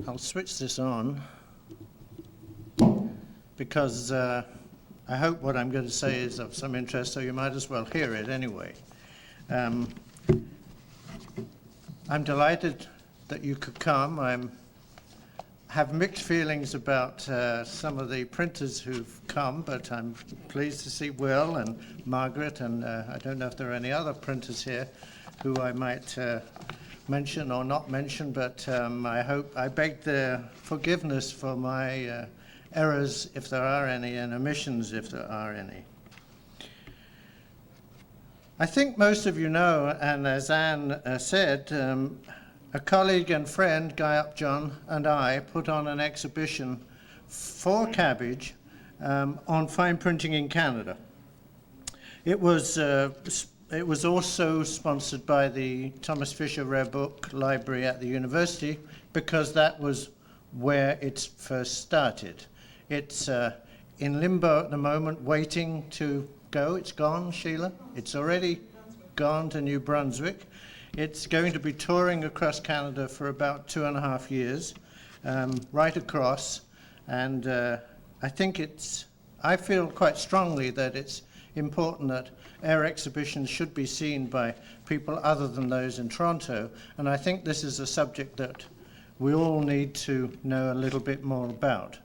I'll switch this on because I hope what I'm going to say is of some interest, so you might as well hear it anyway. I'm delighted that you could come. I have mixed feelings about some of the printers who've come, but I'm pleased to see Will and Margaret, and I don't know if there are any other printers here who I might mention or not mention, but I beg their forgiveness for my errors, if there are any, and omissions, if there are any. I think most of you know, and as Anne said, a colleague and friend, Guy Upjohn, and I put on an exhibition for Cabbage on fine printing in Canada. It was also sponsored by the Thomas Fisher Rare Book Library at the university, because that was where it first started. It's in limbo at the moment, waiting to go. It's gone, Sheila? It's already gone to New Brunswick. It's going to be touring across Canada for about 2.5 years, right across. And I feel quite strongly that it's important that our exhibitions should be seen by people other than those in Toronto. And I think this is a subject that we all need to know a little bit more about.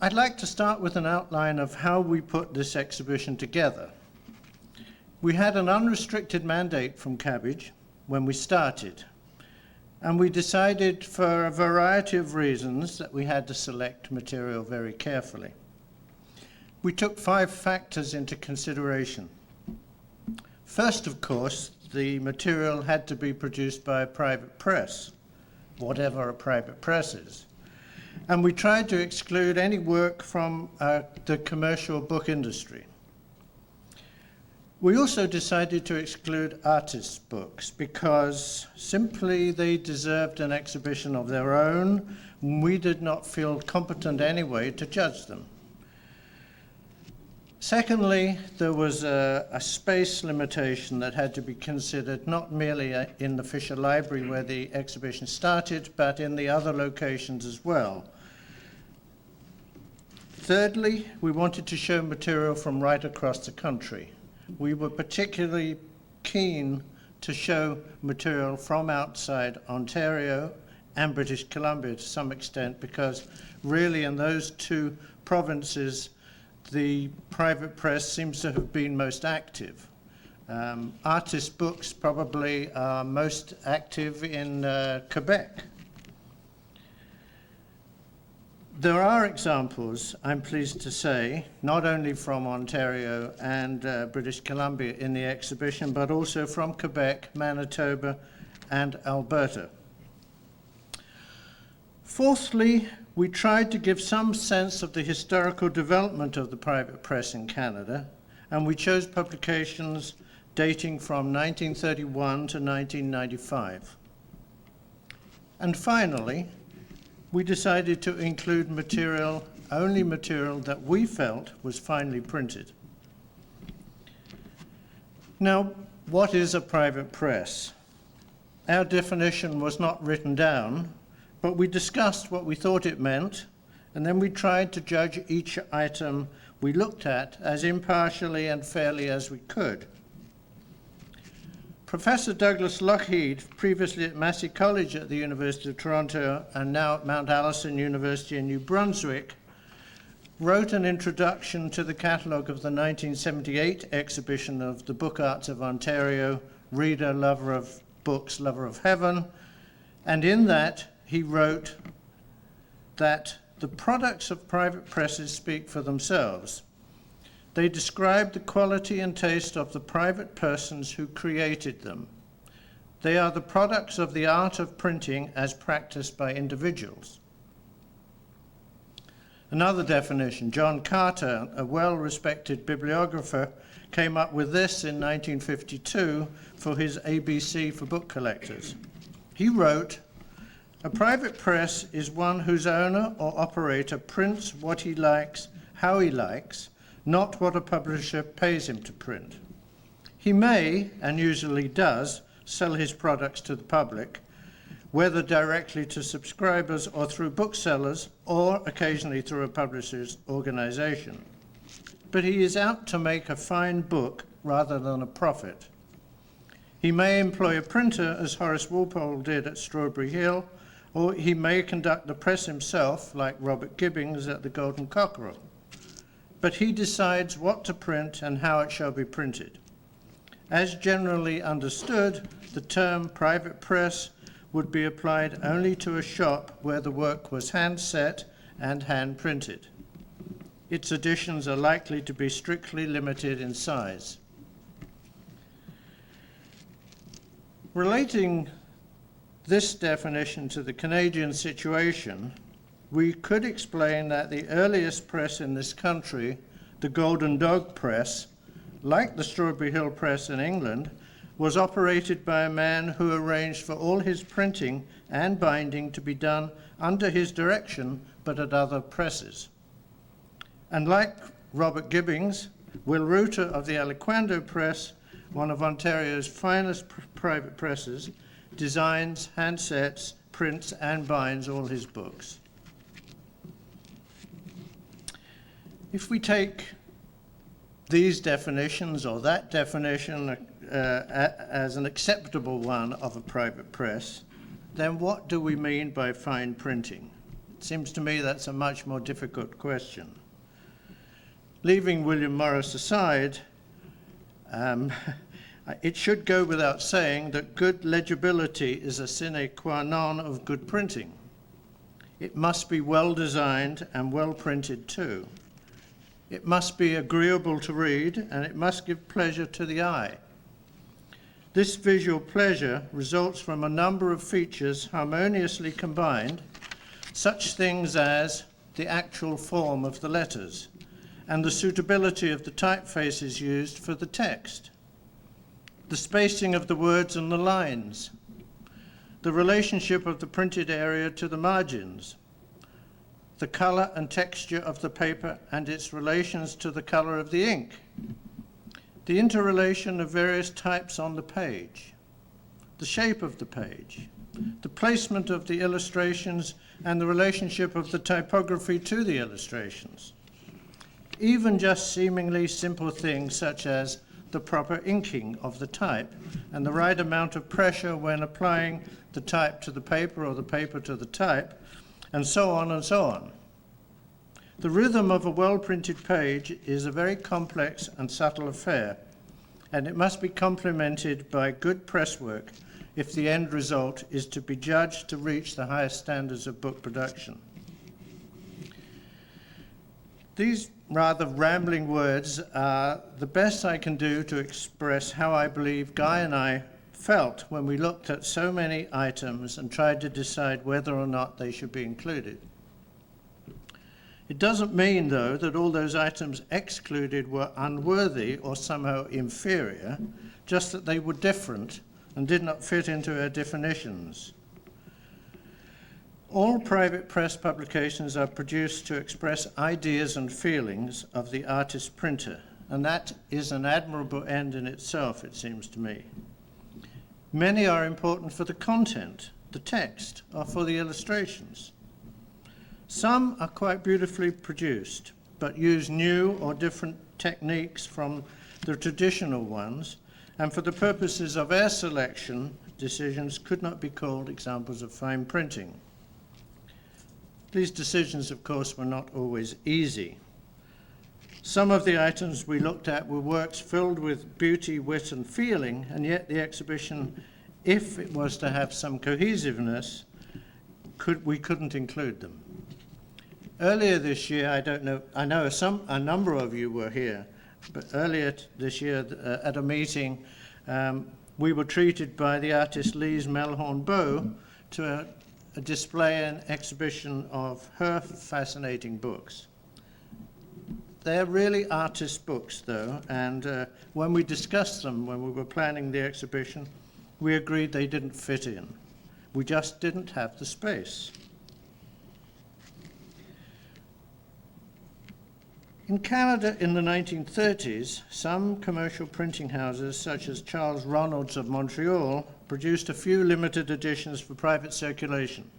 I'd like to start with an outline of how we put this exhibition together. We had an unrestricted mandate from Cabbage when we started, and we decided for a variety of reasons that we had to select material very carefully. We took 5 factors into consideration. First, of course, the material had to be produced by a private press, whatever a private press is. And we tried to exclude any work from the commercial book industry. We also decided to exclude artists' books because simply they deserved an exhibition of their own. We did not feel competent anyway to judge them. Secondly, there was a space limitation that had to be considered, not merely in the Fisher Library where the exhibition started, but in the other locations as well. Thirdly, we wanted to show material from right across the country. We were particularly keen to show material from outside Ontario and British Columbia to some extent, because really in those 2 provinces, the private press seems to have been most active. Artist books probably are most active in Quebec. There are examples, I'm pleased to say, not only from Ontario and British Columbia in the exhibition, but also from Quebec, Manitoba, and Alberta. Fourthly, we tried to give some sense of the historical development of the private press in Canada, and we chose publications dating from 1931 to 1995. And finally, we decided to include only material that we felt was finely printed. Now, what is a private press? Our definition was not written down, but we discussed what we thought it meant, and then we tried to judge each item we looked at as impartially and fairly as we could. Professor Douglas Lougheed, previously at Massey College at the University of Toronto and now at Mount Allison University in New Brunswick, wrote an introduction to the catalogue of the 1978 exhibition of the Book Arts of Ontario, Reader, Lover of Books, Lover of Heaven, and in that he wrote that the products of private presses speak for themselves. They describe the quality and taste of the private persons who created them. They are the products of the art of printing as practiced by individuals. Another definition, John Carter, a well-respected bibliographer, came up with this in 1952 for his ABC for book collectors. He wrote, "A private press is one whose owner or operator prints what he likes, how he likes, not what a publisher pays him to print. He may, and usually does, sell his products to the public, whether directly to subscribers or through booksellers, or occasionally through a publisher's organization. But he is out to make a fine book rather than a profit. He may employ a printer, as Horace Walpole did at Strawberry Hill, or he may conduct the press himself, like Robert Gibbings at the Golden Cockerel. But he decides what to print and how it shall be printed. As generally understood, the term private press would be applied only to a shop where the work was hand-set and hand-printed. Its editions are likely to be strictly limited in size. Relating this definition to the Canadian situation, we could explain that the earliest press in this country, the Golden Dog Press, like the Strawberry Hill Press in England, was operated by a man who arranged for all his printing and binding to be done under his direction, but at other presses. And like Robert Gibbings, Will Reuter of the Aliquando Press, one of Ontario's finest private presses, designs, handsets, prints, and binds all his books. If we take these definitions or that definition as an acceptable one of a private press, then what do we mean by fine printing? It seems to me that's a much more difficult question. Leaving William Morris aside, it should go without saying that good legibility is a sine qua non of good printing. It must be well designed and well printed too. It must be agreeable to read, and it must give pleasure to the eye. This visual pleasure results from a number of features harmoniously combined, such things as the actual form of the letters and the suitability of the typefaces used for the text, the spacing of the words and the lines, the relationship of the printed area to the margins, the color and texture of the paper and its relations to the color of the ink, the interrelation of various types on the page, the shape of the page, the placement of the illustrations and the relationship of the typography to the illustrations. Even just seemingly simple things such as the proper inking of the type and the right amount of pressure when applying the type to the paper or the paper to the type, and so on and so on. The rhythm of a well-printed page is a very complex and subtle affair, and it must be complemented by good presswork if the end result is to be judged to reach the highest standards of book production. These rather rambling words are the best I can do to express how I believe Guy and I felt when we looked at so many items and tried to decide whether or not they should be included. It doesn't mean, though, that all those items excluded were unworthy or somehow inferior, just that they were different and did not fit into our definitions. All private press publications are produced to express ideas and feelings of the artist printer, and that is an admirable end in itself, it seems to me. Many are important for the content, the text, or for the illustrations. Some are quite beautifully produced, but use new or different techniques from the traditional ones, and for the purposes of our selection, decisions could not be called examples of fine printing. These decisions, of course, were not always easy. Some of the items we looked at were works filled with beauty, wit, and feeling, and yet the exhibition, if it was to have some cohesiveness, we couldn't include them. Earlier this year, I know a number of you were here, but earlier this year at a meeting, we were treated by the artist Lise Melhorn-Bow to a display and exhibition of her fascinating books. They're really artist books, though, and when we discussed them, when we were planning the exhibition, we agreed they didn't fit in. We just didn't have the space. In Canada in the 1930s, some commercial printing houses, such as Charles Ronald's of Montreal produced a few limited editions for private circulation.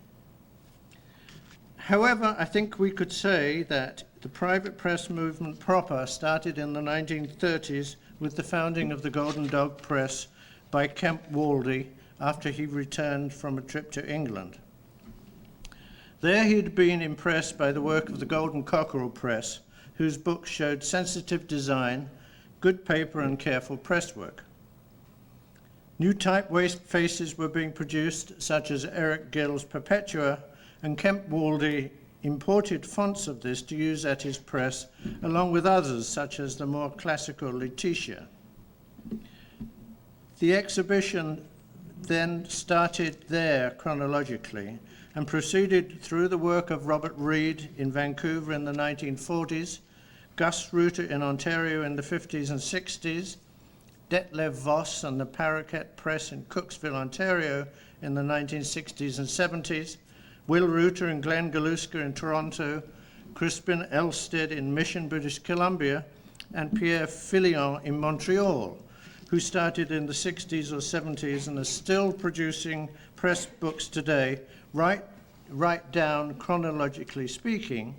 However, I think we could say that the private press movement proper started in the 1930s with the founding of the Golden Dog Press by Kemp Waldy after he returned from a trip to England. There he'd been impressed by the work of the Golden Cockerel Press, whose books showed sensitive design, good paper and careful presswork. New typefaces were being produced, such as Eric Gill's Perpetua, and Kemp Waldy imported fonts of this to use at his press, along with others, such as the more classical Laetitia. The exhibition then started there chronologically and proceeded through the work of Robert Reid in Vancouver in the 1940s, Gus Reuter in Ontario in the 50s and 60s, Detlev Voss and the Paraquet Press in Cooksville, Ontario in the 1960s and 70s, Will Reuter and Glenn Galuska in Toronto, Crispin Elstead in Mission, British Columbia, and Pierre Filion in Montreal, who started in the 60s or 70s and are still producing press books today, right down, chronologically speaking,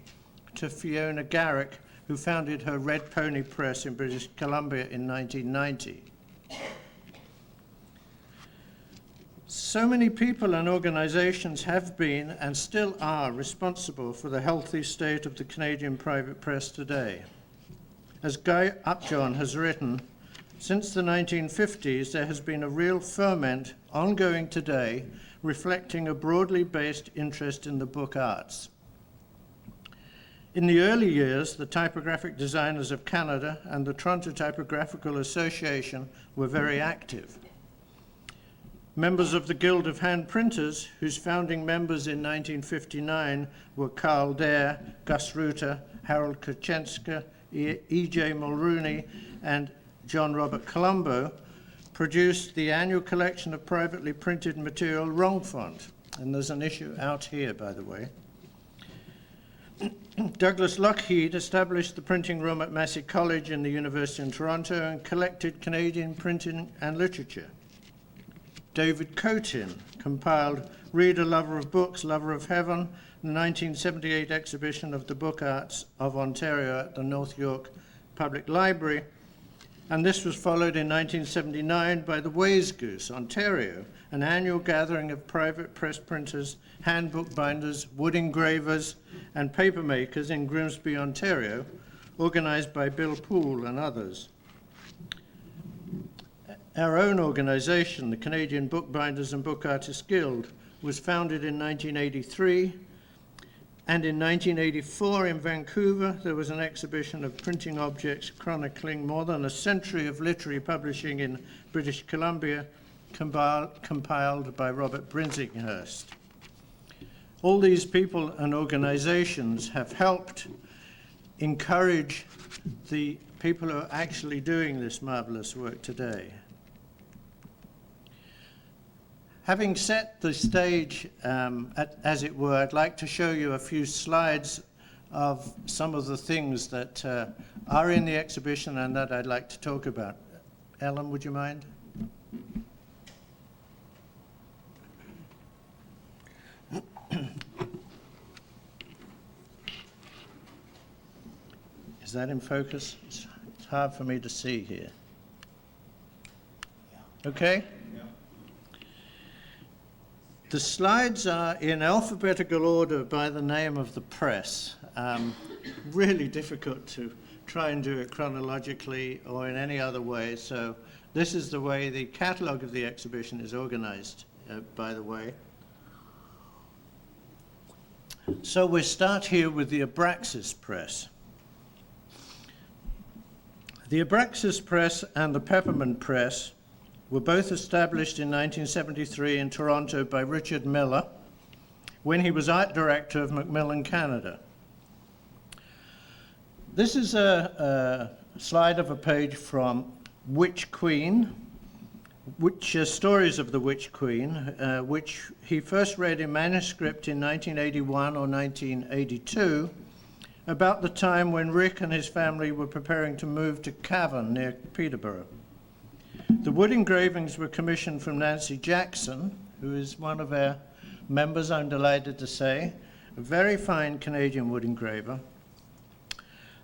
to Fiona Garrick, who founded her Red Pony Press in British Columbia in 1990. So many people and organizations have been and still are responsible for the healthy state of the Canadian private press today. As Guy Upjohn has written, since the 1950s, there has been a real ferment ongoing today, reflecting a broadly based interest in the book arts. In the early years, the Typographic Designers of Canada and the Toronto Typographical Association were very active. Members of the Guild of Hand Printers, whose founding members in 1959 were Carl Dare, Gus Reuter, Harold Kochenska, E.J. Mulrooney, and John Robert Colombo, produced the annual collection of privately printed material Wrongfont. And there's an issue out here, by the way. Douglas Lockheed established the printing room at Massey College in the University in Toronto and collected Canadian printing and literature. David Cotin compiled Reader, Lover of Books, Lover of Heaven, the 1978 exhibition of the Book Arts of Ontario at the North York Public Library, and this was followed in 1979 by the Ways Goose, Ontario, an annual gathering of private press printers, hand bookbinders, wood engravers, and paper makers in Grimsby, Ontario, organized by Bill Poole and others. Our own organization, the Canadian Bookbinders and Book Artists Guild, was founded in 1983, and in 1984 in Vancouver, there was an exhibition of printing objects chronicling more than a century of literary publishing in British Columbia, compiled by Robert Brinsinghurst. All these people and organizations have helped encourage the people who are actually doing this marvelous work today. Having set the stage, as it were, I'd like to show you a few slides of some of the things that are in the exhibition and that I'd like to talk about. Ellen, would you mind? Is that in focus? It's hard for me to see here. Okay? The slides are in alphabetical order by the name of the press. Really difficult to try and do it chronologically or in any other way. So this is the way the catalogue of the exhibition is organized, by the way. So we start here with the Abraxas Press. The Abraxas Press and the Peppermint Press were both established in 1973 in Toronto by Richard Miller when he was art director of Macmillan Canada. This is a slide of a page from Witch Queen, Stories of the Witch Queen, which he first read in manuscript in 1981 or 1982, about the time when Rick and his family were preparing to move to Cavan near Peterborough. The wood engravings were commissioned from Nancy Jackson, who is one of our members, I'm delighted to say, a very fine Canadian wood engraver.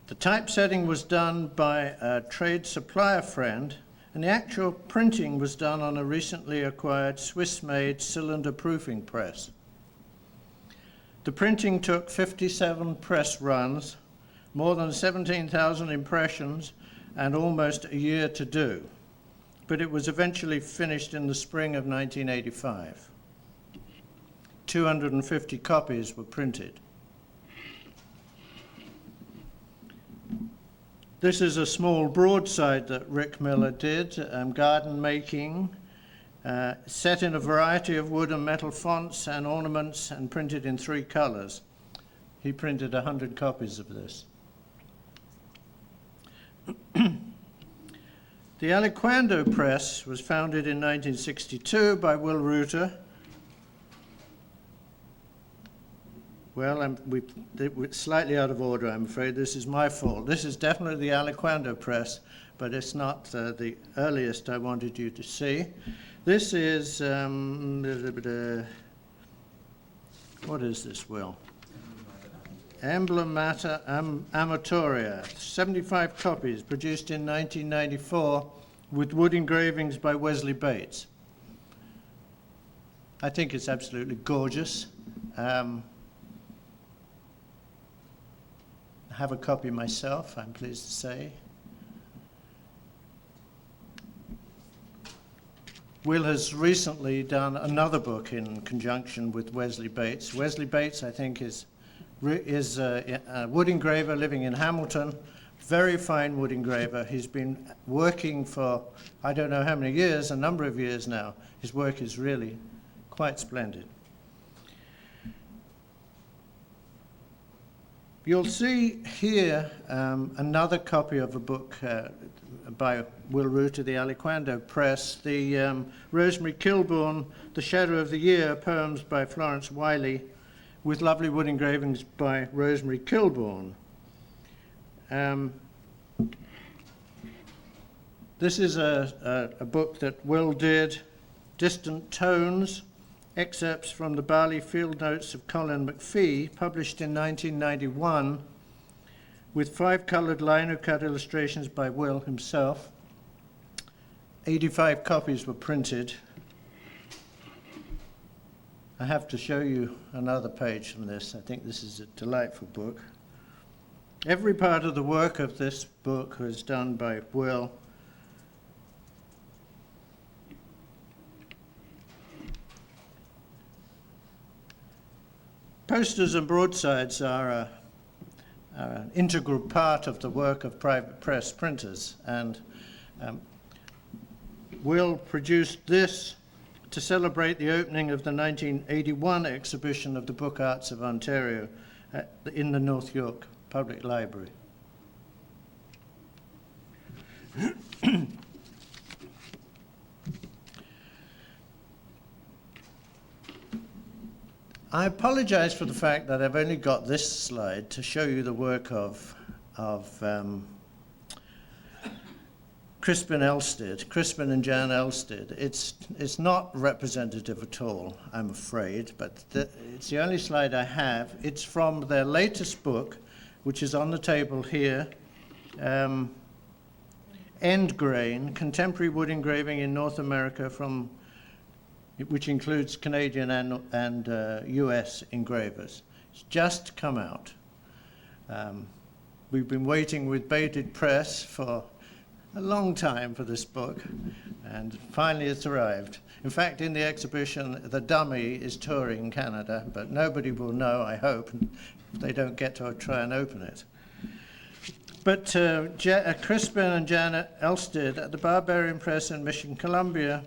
The typesetting was done by a trade supplier friend, and the actual printing was done on a recently acquired Swiss-made cylinder proofing press. The printing took 57 press runs, more than 17,000 impressions, and almost a year to do. But it was eventually finished in the spring of 1985. 250 copies were printed. This is a small broadside that Rick Miller did, garden making, set in a variety of wood and metal fonts and ornaments and printed in 3 colors. He printed 100 copies of this. The Aliquando Press was founded in 1962 by Will Reuter. Well, we're slightly out of order, I'm afraid. This is my fault. This is definitely the Aliquando Press, but it's not the earliest I wanted you to see. This is, what is this, Will? Emblemata Amatoria, 75 copies, produced in 1994 with wood engravings by Wesley Bates. I think it's absolutely gorgeous. I have a copy myself, I'm pleased to say. Will has recently done another book in conjunction with Wesley Bates. Wesley Bates, I think, is a wood engraver living in Hamilton, very fine wood engraver. He's been working for, I don't know how many years, a number of years now. His work is really quite splendid. You'll see here another copy of a book by Will Reuter, the Aliquando Press, the Rosemary Kilbourne, The Shadow of the Year, poems by Florence Wiley, with lovely wood engravings by Rosemary Kilbourne. This is a book that Will did, Distant Tones, excerpts from the Barley Field Notes of Colin McPhee, published in 1991, with 5 coloured lino-cut illustrations by Will himself. 85 copies were printed. I have to show you another page from this. I think this is a delightful book. Every part of the work of this book was done by Will. Posters and broadsides are an integral part of the work of private press printers, and Will produced this to celebrate the opening of the 1981 exhibition of the Book Arts of Ontario in the North York Public Library. I apologize for the fact that I've only got this slide to show you the work of Crispin and Jan Elstead. It's not representative at all, I'm afraid, but it's the only slide I have. It's from their latest book, which is on the table here, End Grain, Contemporary Wood Engraving in North America, which includes Canadian and US engravers. It's just come out. We've been waiting with bated breath for a long time for this book, and finally it's arrived. In fact, in the exhibition, the dummy is touring Canada, but nobody will know, I hope, if they don't get to try and open it. But Crispin and Janet Elstead at the Barbarian Press in Mission, Columbia.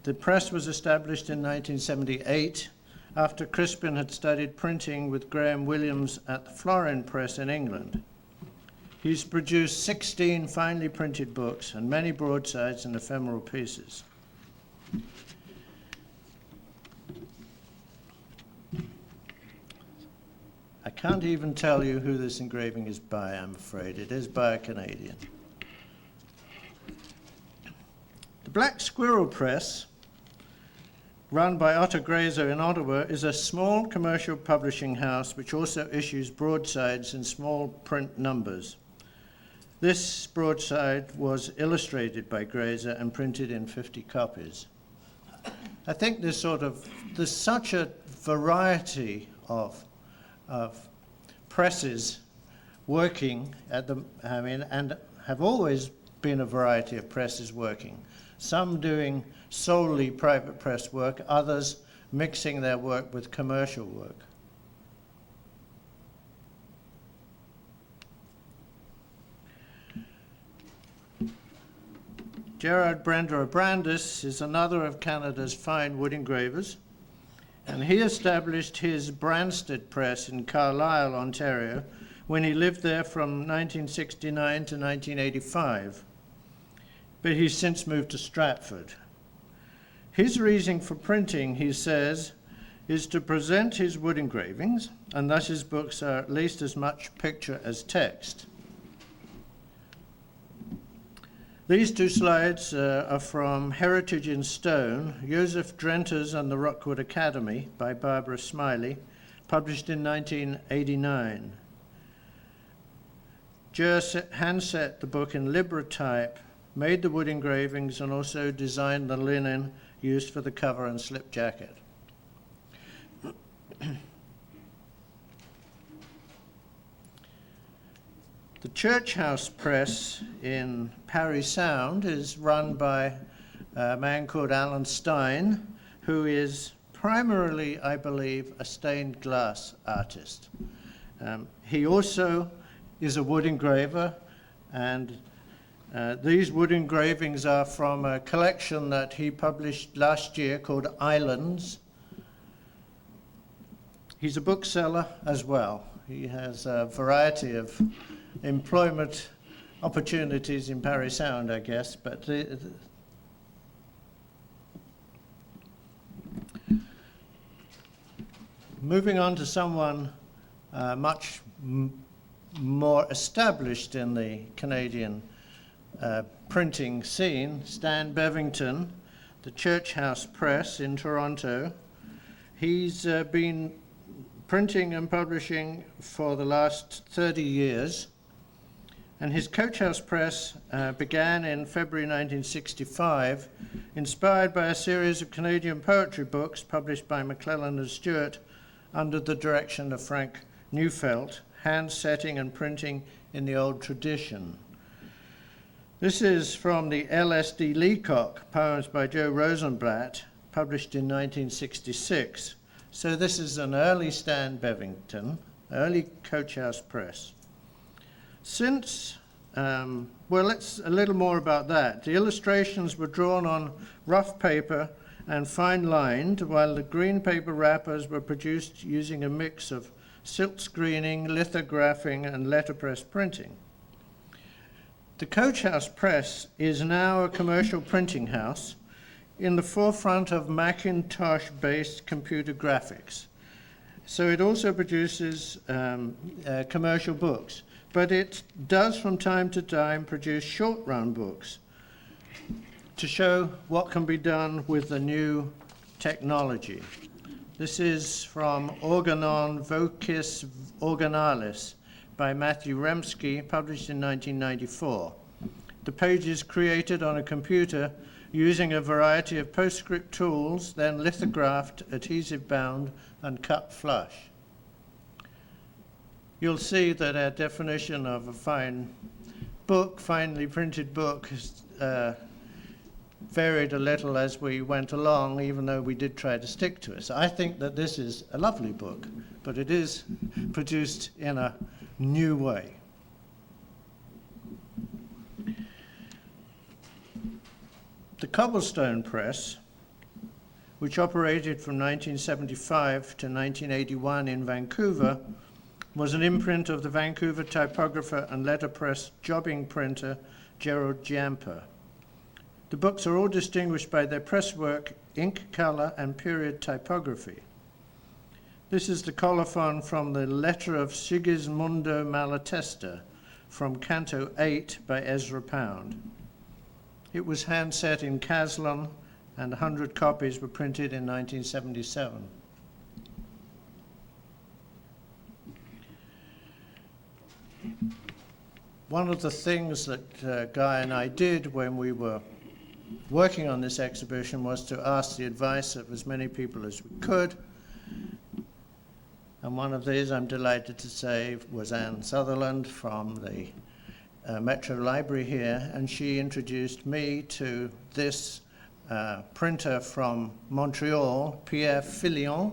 The press was established in 1978 after Crispin had studied printing with Graham Williams at the Florin Press in England. He's produced 16 finely printed books and many broadsides and ephemeral pieces. I can't even tell you who this engraving is by, I'm afraid. It is by a Canadian. The Black Squirrel Press, run by Otto Grazer in Ottawa, is a small commercial publishing house which also issues broadsides in small print numbers. This broadside was illustrated by Grazer and printed in 50 copies. I think there's such a variety of presses working and have always been a variety of presses working. Some doing solely private press work, others mixing their work with commercial work. Gerard Brandis is another of Canada's fine wood engravers, and he established his Branstead Press in Carlisle, Ontario, when he lived there from 1969 to 1985. But he's since moved to Stratford. His reason for printing, he says, is to present his wood engravings, and thus his books are at least as much picture as text. These two slides are from Heritage in Stone, Joseph Drenter's and the Rockwood Academy by Barbara Smiley, published in 1989. Jer handset the book in Librotype, made the wood engravings, and also designed the linen used for the cover and slip jacket. The Church House Press in Parry Sound is run by a man called Alan Stein, who is primarily, I believe, a stained glass artist. He also is a wood engraver, and these wood engravings are from a collection that he published last year called Islands. He's a bookseller as well. He has a variety of employment opportunities in Parry Sound, I guess, but moving on to someone much more established in the Canadian printing scene, Stan Bevington, the Church House Press in Toronto. He's been printing and publishing for the last 30 years, and his Coach House Press began in February 1965, inspired by a series of Canadian poetry books published by McClellan and Stewart under the direction of Frank Neufeld, hand setting and printing in the old tradition. This is from the L.S.D. Leacock, Poems by Joe Rosenblatt, published in 1966. So this is an early Stan Bevington, early Coach House Press. Since, let's a little more about that. The illustrations were drawn on rough paper and fine lined, while the green paper wrappers were produced using a mix of silk screening, lithographing, and letterpress printing. The Coach House Press is now a commercial printing house in the forefront of Macintosh-based computer graphics. So it also produces commercial books, but it does from time to time produce short-run books to show what can be done with the new technology. This is from Organon Vocis Originalis by Matthew Remsky, published in 1994. The page is created on a computer using a variety of PostScript tools, then lithographed, adhesive bound, and cut flush. You'll see that our definition of a fine book, finely printed book, varied a little as we went along, even though we did try to stick to it. So I think that this is a lovely book, but it is produced in a new way. The Cobblestone Press, which operated from 1975 to 1981 in Vancouver, was an imprint of the Vancouver typographer and letterpress jobbing printer Gerald Jamper. The books are all distinguished by their presswork, ink color, and period typography. This is the colophon from the Letter of Sigismundo Malatesta from Canto 8 by Ezra Pound. It was hand set in Caslon, and 100 copies were printed in 1977. One of the things that Guy and I did when we were working on this exhibition was to ask the advice of as many people as we could. And one of these, I'm delighted to say, was Anne Sutherland from the Metro Library here, and she introduced me to this printer from Montreal, Pierre Filion,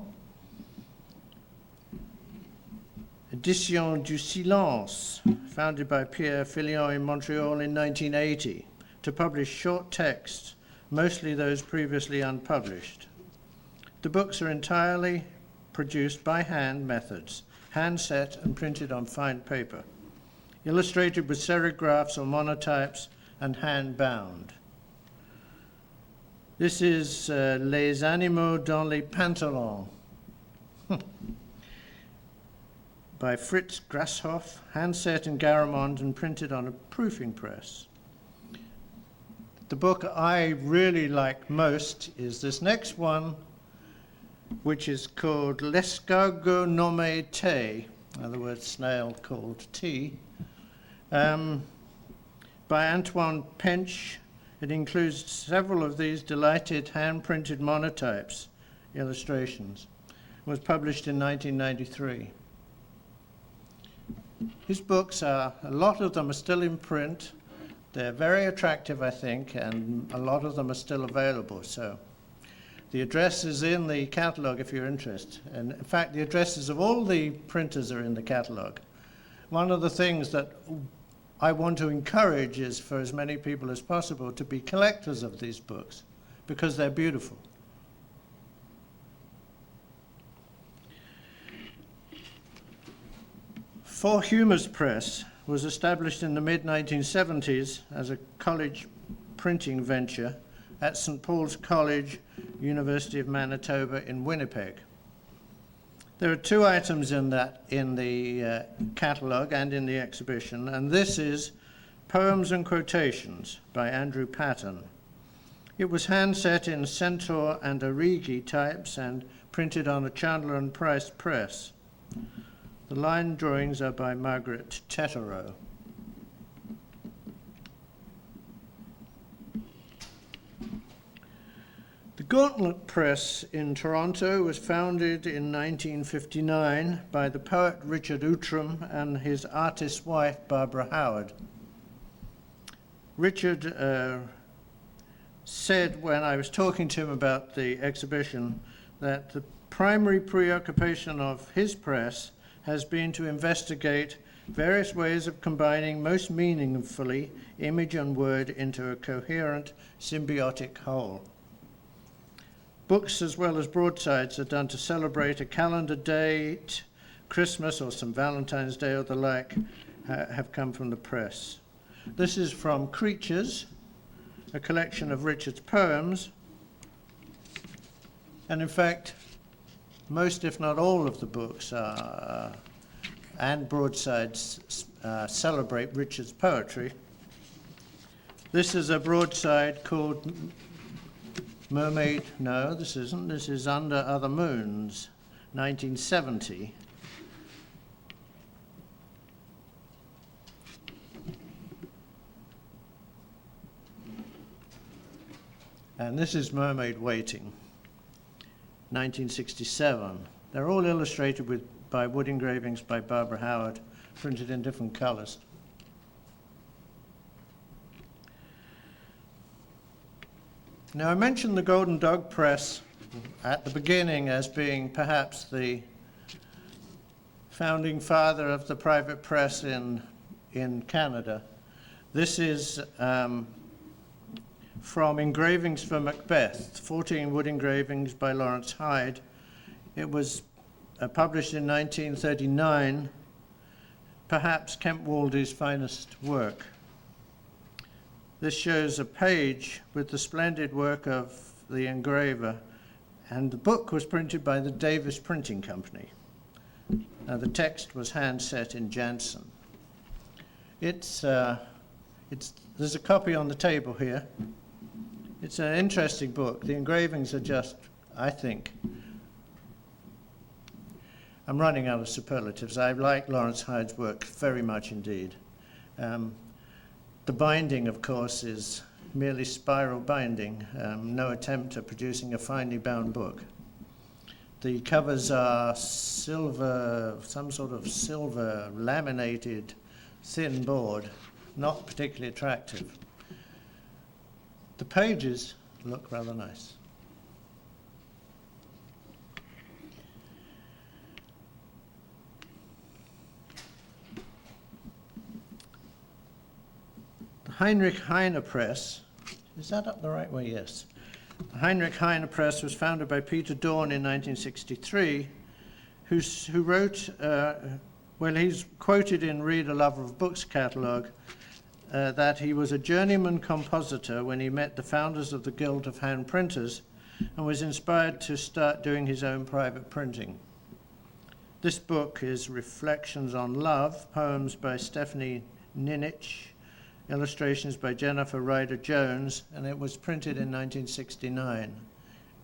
Édition du Silence, founded by Pierre Filion in Montreal in 1980, to publish short texts, mostly those previously unpublished. The books are entirely produced by hand methods, hand set and printed on fine paper, illustrated with serigraphs or monotypes, and hand bound. This is Les Animaux dans les Pantalons by Fritz Grasshoff, hand set in Garamond and printed on a proofing press. The book I really like most is this next one, which is called L'escargot nommé Thé, in other words, snail called tea, by Antoine Pench. It includes several of these delighted hand-printed monotypes, illustrations. It was published in 1993. His books a lot of them are still in print. They're very attractive, I think, and a lot of them are still available. So the address is in the catalogue if you're interested. And in fact, the addresses of all the printers are in the catalogue. One of the things that I want to encourage is for as many people as possible to be collectors of these books, because they're beautiful. For Humours Press was established in the mid-1970s as a college printing venture at St. Paul's College, University of Manitoba in Winnipeg. There are two items in the catalogue and in the exhibition, and this is Poems and Quotations by Andrew Patton. It was hand-set in Centaur and Origi types and printed on a Chandler and Price press. The line drawings are by Margaret Teterow. The Gauntlet Press in Toronto was founded in 1959 by the poet Richard Outram and his artist wife Barbara Howard. Richard said when I was talking to him about the exhibition that the primary preoccupation of his press has been to investigate various ways of combining most meaningfully image and word into a coherent, symbiotic whole. Books as well as broadsides are done to celebrate a calendar date, Christmas or some Valentine's Day or the like, have come from the press. This is from Creatures, a collection of Richard's poems, and in fact, most, if not all, of the books and broadsides celebrate Richard's poetry. This is a broadside called Mermaid, no, this isn't. This is Under Other Moons, 1970. And this is Mermaid Waiting, 1967. They're all illustrated by wood engravings by Barbara Howard, printed in different colors. Now, I mentioned the Golden Dog Press at the beginning as being perhaps the founding father of the private press in Canada. This is from Engravings for Macbeth, 14 wood engravings by Lawrence Hyde. It was published in 1939, perhaps Kemp Waldy's finest work. This shows a page with the splendid work of the engraver, and the book was printed by the Davis Printing Company. Now, the text was hand set in Jansen. It's There's a copy on the table here. It's an interesting book. The engravings are just, I think, I'm running out of superlatives. I like Lawrence Hyde's work very much indeed. The binding, of course, is merely spiral binding, no attempt at producing a finely bound book. The covers are silver, some sort of silver laminated thin board, not particularly attractive. The pages look rather nice. The Heinrich Heine Press, is that up the right way? Yes. The Heinrich Heine Press was founded by Peter Dorn in 1963, who wrote, well, he's quoted in Read a Lover of Books catalogue, that he was a journeyman compositor when he met the founders of the Guild of Hand Printers and was inspired to start doing his own private printing. This book is Reflections on Love, poems by Stephanie Ninich, illustrations by Jennifer Ryder-Jones, and it was printed in 1969.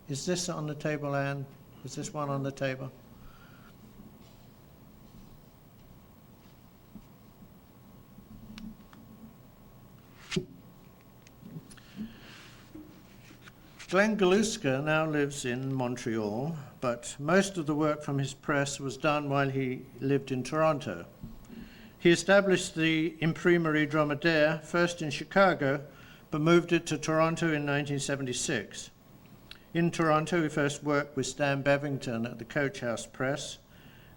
Is this on the table, Anne? Is this one on the table? Glenn Galuska now lives in Montreal, but most of the work from his press was done while he lived in Toronto. He established the Imprimerie Dromadaire, first in Chicago, but moved it to Toronto in 1976. In Toronto, he first worked with Stan Bevington at the Coach House Press,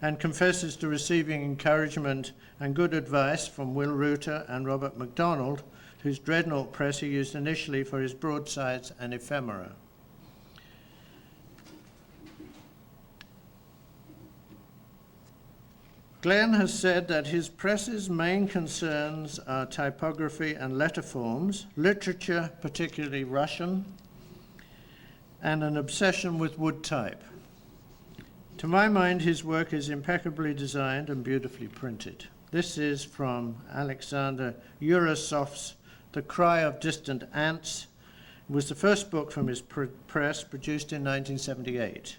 and confesses to receiving encouragement and good advice from Will Reuter and Robert MacDonald, whose Dreadnought press he used initially for his broadsides and ephemera. Glenn has said that his press's main concerns are typography and letter forms, literature, particularly Russian, and an obsession with wood type. To my mind, his work is impeccably designed and beautifully printed. This is from Alexander Urasov's The Cry of Distant Ants. It was the first book from his press, produced in 1978.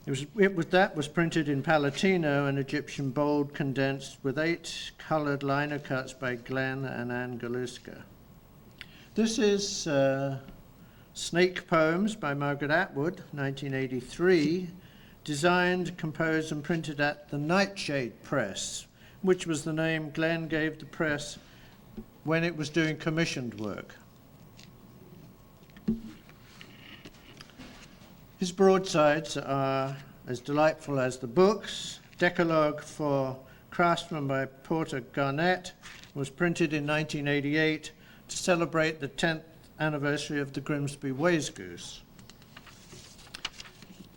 That was printed in Palatino, an Egyptian bold condensed with 8 coloured liner cuts by Glenn and Anne Galuska. This is Snake Poems by Margaret Atwood, 1983, designed, composed and printed at the Nightshade Press, which was the name Glenn gave the press when it was doing commissioned work. His broadsides are as delightful as the books. Decalogue for Craftsmen by Porter Garnett was printed in 1988 to celebrate the 10th anniversary of the Grimsby Waysgoose.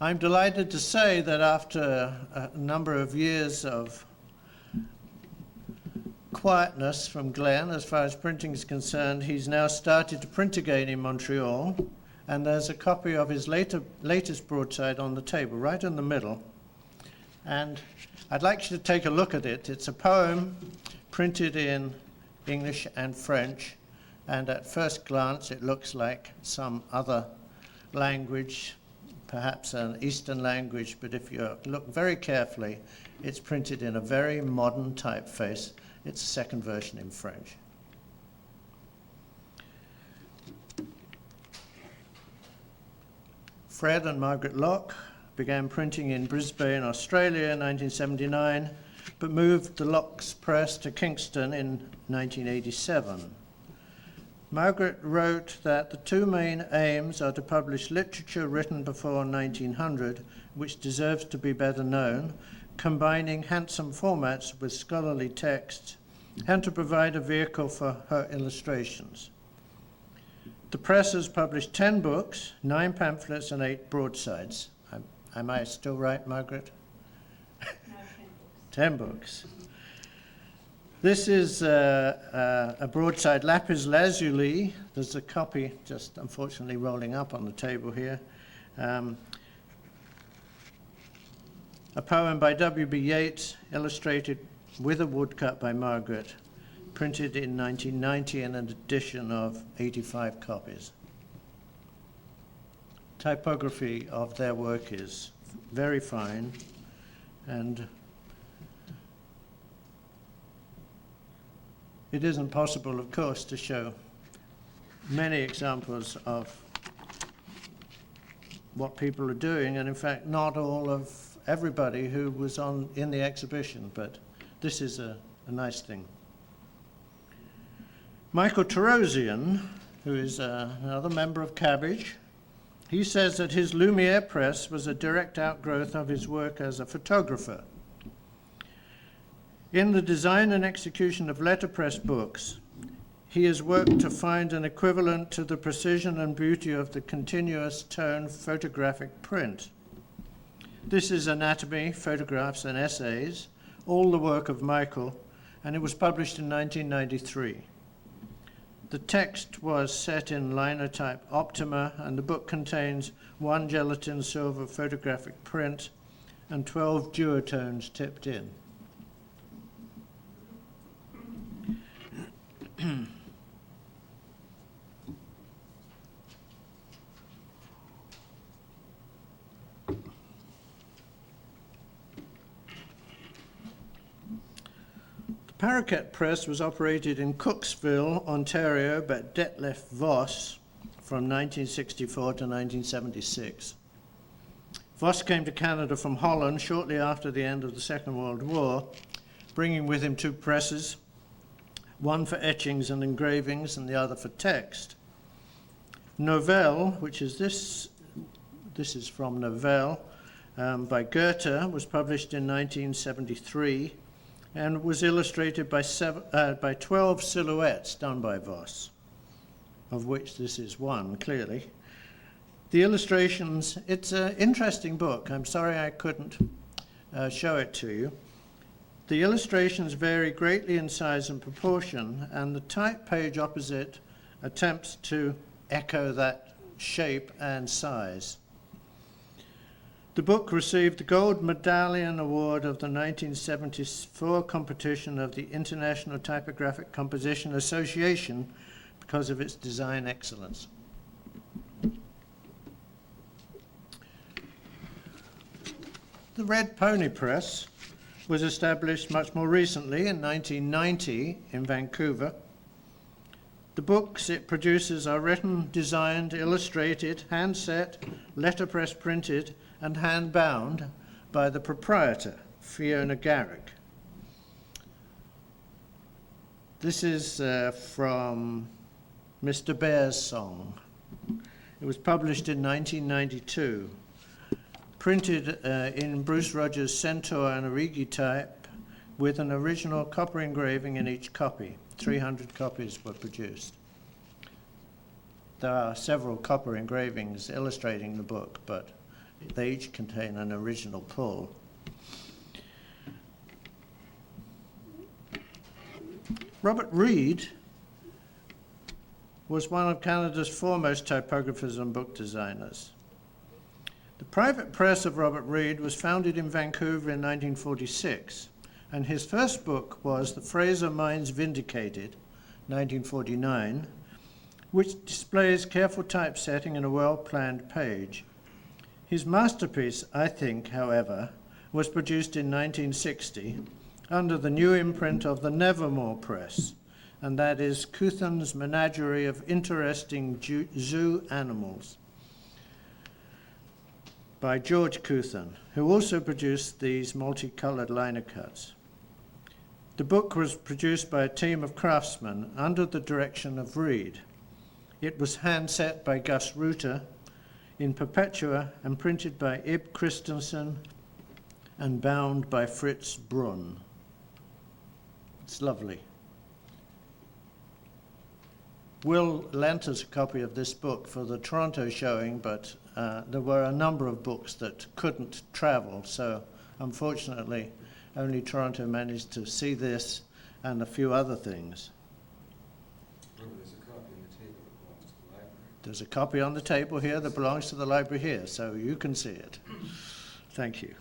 I'm delighted to say that after a number of years of quietness from Glenn, as far as printing is concerned, he's now started to print again in Montreal. And there's a copy of his latest broadside on the table, right in the middle. And I'd like you to take a look at it. It's a poem printed in English and French. And at first glance, it looks like some other language, perhaps an Eastern language. But if you look very carefully, it's printed in a very modern typeface. It's a second version in French. Fred and Margaret Locke began printing in Brisbane, Australia in 1979, but moved the Locke's press to Kingston in 1987. Margaret wrote that the two main aims are to publish literature written before 1900, which deserves to be better known, combining handsome formats with scholarly texts, and to provide a vehicle for her illustrations. The press has published 10 books, 9 pamphlets, and 8 broadsides. Am I still right, Margaret? No, 10 books. This is a broadside lapis lazuli. There's a copy just unfortunately rolling up on the table here. a poem by W.B. Yeats, illustrated with a woodcut by Margaret, printed in 1990 in an edition of 85 copies. Typography of their work is very fine, and it isn't possible, of course, to show many examples of what people are doing, and in fact not all of everybody who was in the exhibition, but this is a nice thing. Michael Tarosian, who is another member of Cabbage, he says that his Lumiere press was a direct outgrowth of his work as a photographer. In the design and execution of letterpress books, he has worked to find an equivalent to the precision and beauty of the continuous tone photographic print. This is Anatomy, Photographs and Essays, all the work of Michael, and it was published in 1993. The text was set in linotype Optima, and the book contains 1 gelatin silver photographic print and 12 duotones tipped in. The Paraquet Press was operated in Cooksville, Ontario, by Detlef Vos from 1964 to 1976. Vos came to Canada from Holland shortly after the end of the Second World War, bringing with him 2 presses, one for etchings and engravings and the other for text. Novelle, which is this is from Novelle, by Goethe, was published in 1973 and was illustrated by 12 silhouettes done by Vos, of which this is one, clearly. The illustrations, it's an interesting book. I'm sorry I couldn't show it to you. The illustrations vary greatly in size and proportion, and the type page opposite attempts to echo that shape and size. The book received the Gold Medallion Award of the 1974 competition of the International Typographic Composition Association because of its design excellence. The Red Pony Press was established much more recently in 1990 in Vancouver. The books it produces are written, designed, illustrated, hand-set, letterpress printed, and hand-bound by the proprietor, Fiona Garrick. This is from Mr. Bear's Song. It was published in 1992, printed in Bruce Rogers' Centaur and Origi type with an original copper engraving in each copy. 300 copies were produced. There are several copper engravings illustrating the book, but they each contain an original pull. Robert Reid was one of Canada's foremost typographers and book designers. The private press of Robert Reid was founded in Vancouver in 1946, and his first book was The Fraser Minds Vindicated, 1949, which displays careful typesetting and a well-planned page. His masterpiece, I think, however, was produced in 1960 under the new imprint of the Nevermore Press, and that is Couthen's Menagerie of Interesting Zoo Animals by George Couthen, who also produced these multicolored liner cuts. The book was produced by a team of craftsmen under the direction of Reid. It was hand-set by Gus Reuter in Perpetua and printed by Ib Christensen and bound by Fritz Brunn. It's lovely. Will lent us a copy of this book for the Toronto showing, but there were a number of books that couldn't travel, so unfortunately only Toronto managed to see this and a few other things. There's a copy on the table here that belongs to the library here, so you can see it. Thank you.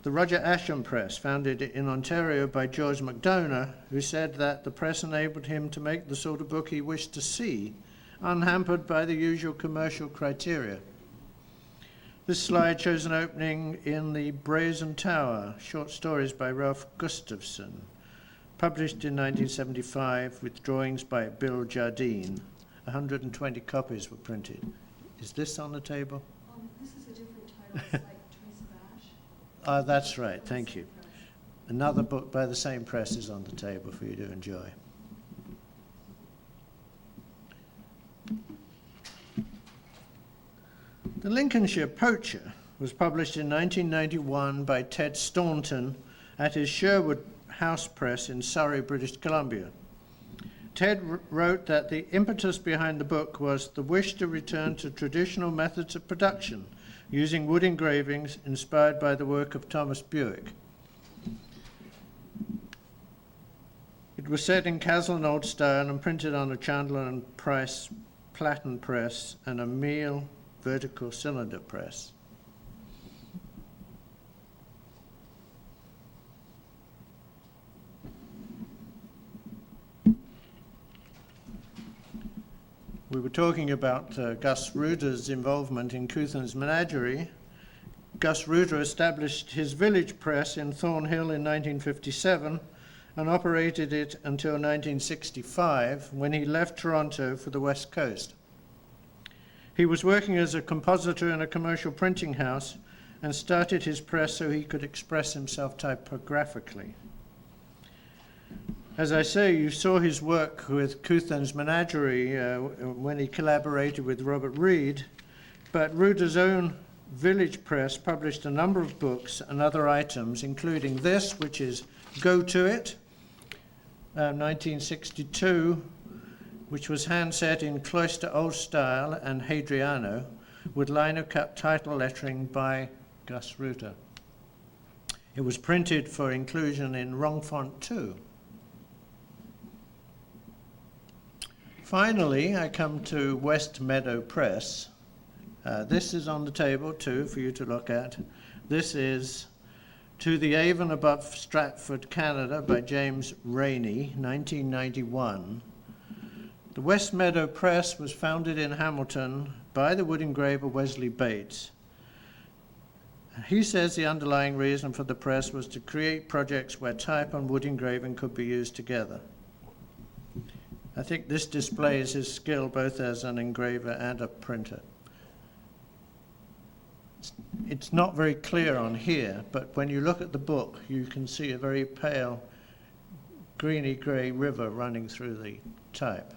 the Roger Ascham Press, founded in Ontario by George MacDonough, who said that the press enabled him to make the sort of book he wished to see, unhampered by the usual commercial criteria. This slide shows an opening in the Brazen Tower, short stories by Ralph Gustafson, published in 1975 with drawings by Bill Jardine. 120 copies were printed. Is this on the table? This is a different title. It's like Trace of Ash. That's right, thank you. Another book by the same press is on the table for you to enjoy. The Lincolnshire Poacher was published in 1991 by Ted Staunton at his Sherwood House Press in Surrey, British Columbia. Ted wrote that the impetus behind the book was the wish to return to traditional methods of production using wood engravings inspired by the work of Thomas Bewick. It was set in Castle and Old style and printed on a Chandler and Price platen press and a Meal vertical cylinder press. We were talking about Gus Ruder's involvement in Couthen's Menagerie. Gus Ruder established his village press in Thornhill in 1957 and operated it until 1965, when he left Toronto for the West Coast. He was working as a compositor in a commercial printing house and started his press so he could express himself typographically. As I say, you saw his work with Couthen's Menagerie when he collaborated with Robert Reed, but Ruder's own village press published a number of books and other items, including this, which is Go To It, 1962, which was hand-set in Cloister Old style and Hadriano, with lino-cut title lettering by Gus Ruder. It was printed for inclusion in Wrong Font 2. Finally, I come to West Meadow Press. This is on the table too for you to look at. This is To the Avon Above Stratford, Canada by James Rainey, 1991. The West Meadow Press was founded in Hamilton by the wood engraver Wesley Bates. He says the underlying reason for the press was to create projects where type and wood engraving could be used together. I think this displays his skill both as an engraver and a printer. It's not very clear on here, but when you look at the book, you can see a very pale, greeny grey river running through the type.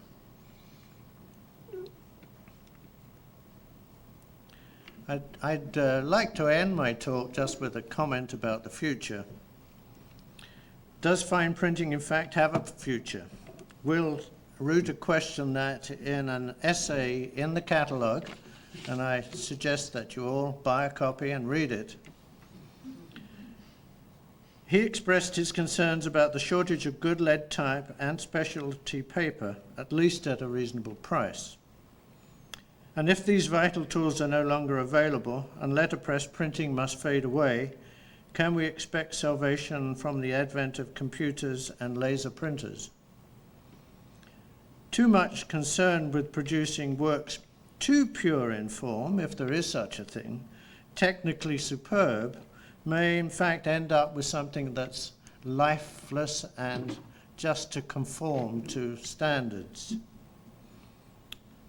I'd like to end my talk just with a comment about the future. Does fine printing in fact have a future? Will Ruder questioned that in an essay in the catalogue, and I suggest that you all buy a copy and read it. He expressed his concerns about the shortage of good lead type and specialty paper, at least at a reasonable price. And if these vital tools are no longer available and letterpress printing must fade away, can we expect salvation from the advent of computers and laser printers? Too much concern with producing works too pure in form, if there is such a thing, technically superb, may in fact end up with something that's lifeless and just to conform to standards.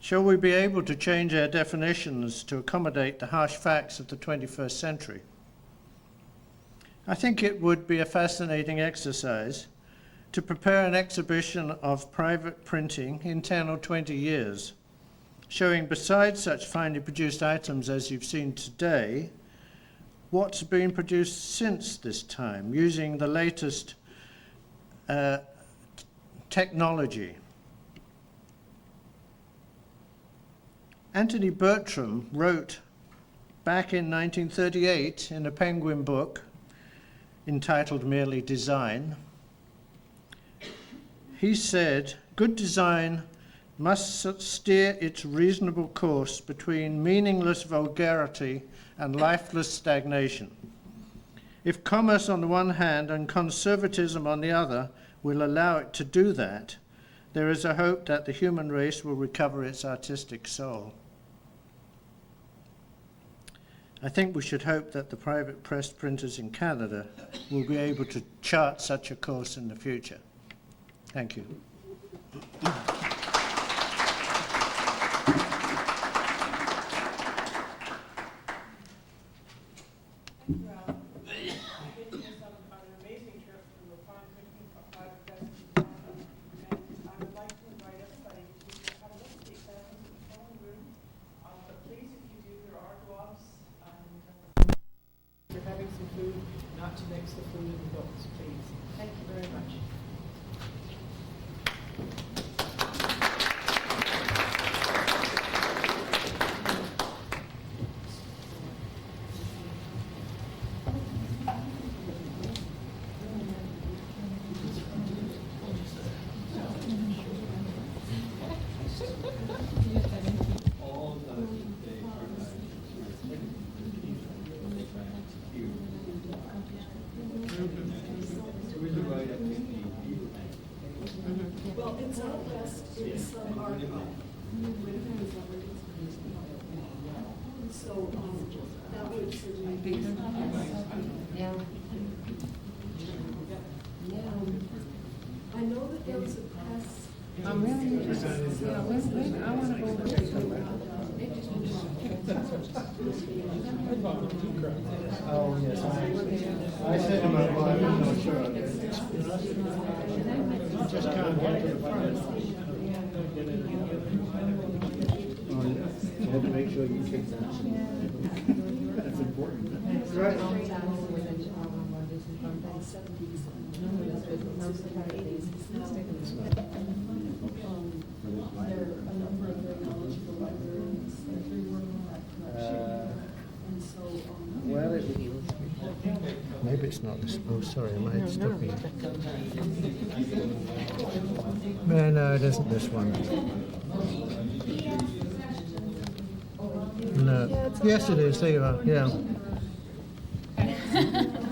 Shall we be able to change our definitions to accommodate the harsh facts of the 21st century? I think it would be a fascinating exercise to prepare an exhibition of private printing in 10 or 20 years, showing besides such finely produced items as you've seen today, what's been produced since this time, using the latest technology. Anthony Bertram wrote back in 1938 in a Penguin book entitled merely Design. He said, "Good design must steer its reasonable course between meaningless vulgarity and lifeless stagnation. If commerce on the one hand and conservatism on the other will allow it to do that, there is a hope that the human race will recover its artistic soul. I think we should hope that the private press printers in Canada will be able to chart such a course in the future. Thank you. Not to mix the food and the books, please. Thank you very much. Well, it's not west, it's archive. So, that would certainly be. Yeah. I know that there was a press. I'm really interested. Yeah, when, I want to go over there. Oh, yes. I said about why I'm not sure. Just can't get to the front. You have to make sure you take that. That's important. Right. Well, maybe it's not this. Oh, sorry, am I stuffing it? No, it isn't this one. No. Yes, it is. There you are. Yeah.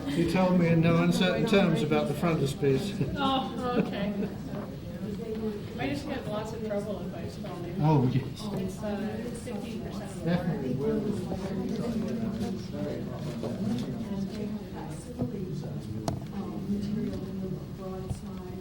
You told me in no uncertain terms about the frontispiece. Oh, okay. I just get lots of trouble if I spell it. Oh, yes. It's 15%. Definitely will. Material in the broadside.